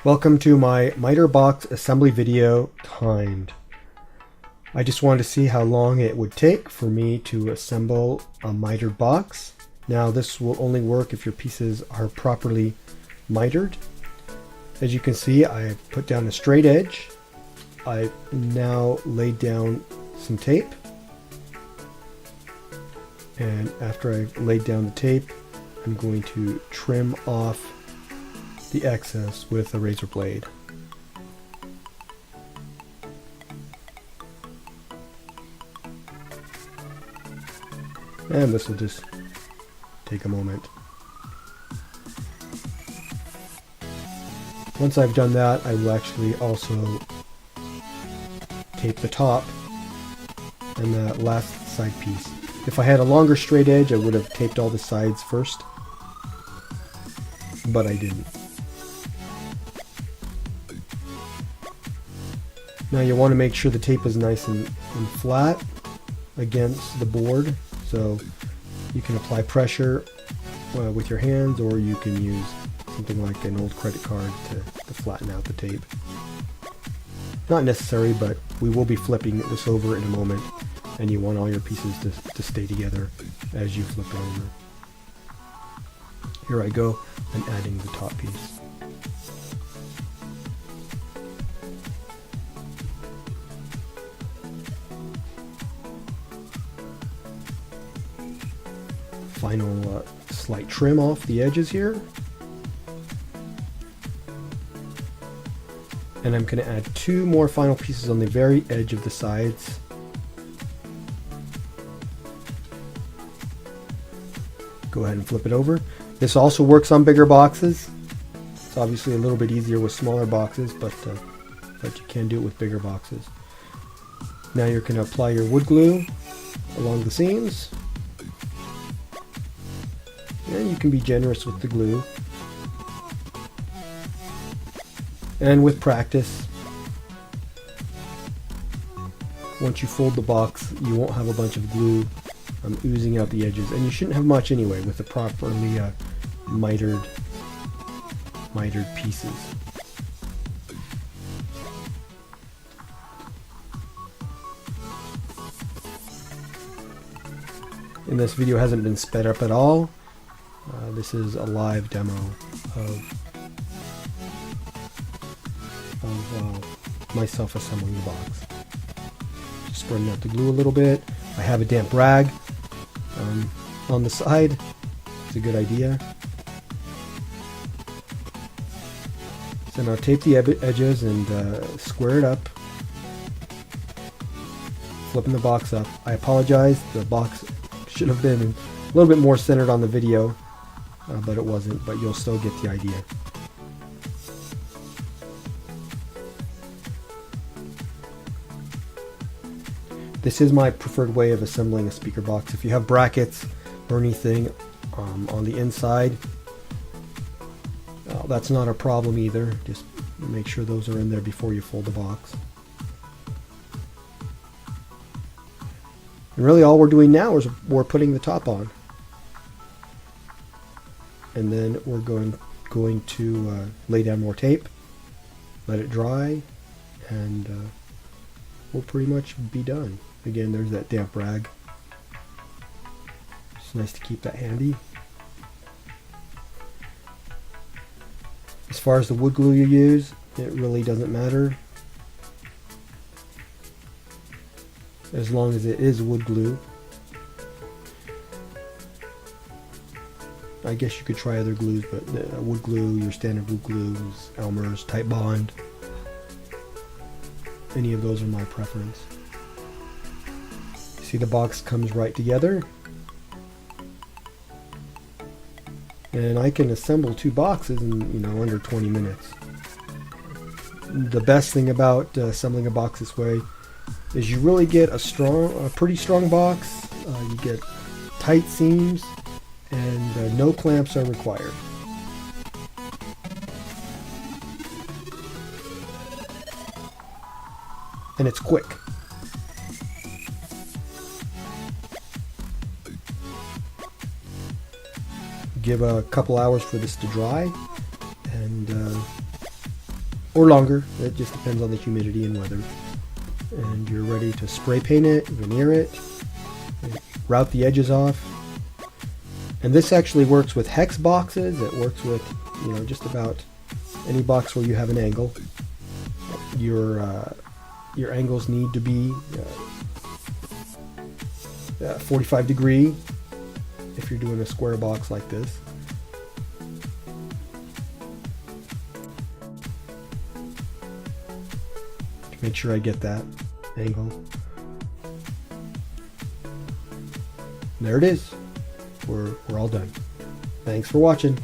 Welcome to my miter box assembly video timed. I just wanted to see how long it would take for me to assemble a mitered box. Now this will only work if your pieces are properly mitered. As you can see, I put down a straight edge. I now laid down some tape. And after I've laid down the tape, I'm going to trim off the excess with a razor blade. And this will just take a moment. Once I've done that, I will actually also tape the top and the last side piece. If I had a longer straight edge, I would have taped all the sides first, but I didn't. Now you want to make sure the tape is nice and flat against the board, so you can apply pressure with your hands, or you can use something like an old credit card to flatten out the tape. Not necessary, but we will be flipping this over in a moment, and you want all your pieces to stay together as you flip it over. Here I go, I'm adding the top piece. Final slight trim off the edges here. And I'm going to add two more final pieces on the very edge of the sides. Go ahead and flip it over. This also works on bigger boxes. It's obviously a little bit easier with smaller boxes, but you can do it with bigger boxes. Now you're going to apply your wood glue along the seams. And you can be generous with the glue. And with practice, once you fold the box, you won't have a bunch of glue oozing out the edges. And you shouldn't have much anyway with the properly mitered pieces. And this video hasn't been sped up at all. This is a live demo of myself assembling the box. Just spreading out the glue a little bit. I have a damp rag on the side. It's a good idea. So now tape the edges and square it up. Flipping the box up. I apologize, the box should have been a little bit more centered on the video, but it wasn't, but you'll still get the idea. This is my preferred way of assembling a speaker box. If you have brackets or anything on the inside, that's not a problem either. Just make sure those are in there before you fold the box. And really all we're doing now is we're putting the top on. And then we're going to lay down more tape, let it dry, and we'll pretty much be done. Again, there's that damp rag. It's nice to keep that handy. As far as the wood glue you use, it really doesn't matter, as long as it is wood glue. I guess you could try other glues, but wood glue, your standard wood glues, Elmer's, Type Bond, any of those are my preference. See, the box comes right together, and I can assemble two boxes in under 20 minutes. The best thing about assembling a box this way is you really get a pretty strong box. You get tight seams, and no clamps are required. And it's quick. Give a couple hours for this to dry, and or longer. It just depends on the humidity and weather. And you're ready to spray paint it, veneer it, route the edges off. And this actually works with hex boxes. It works with, you know, just about any box where you have an angle. Your angles need to be 45 degree if you're doing a square box like this. Make sure I get that angle. There it is. We're all done. Thanks for watching.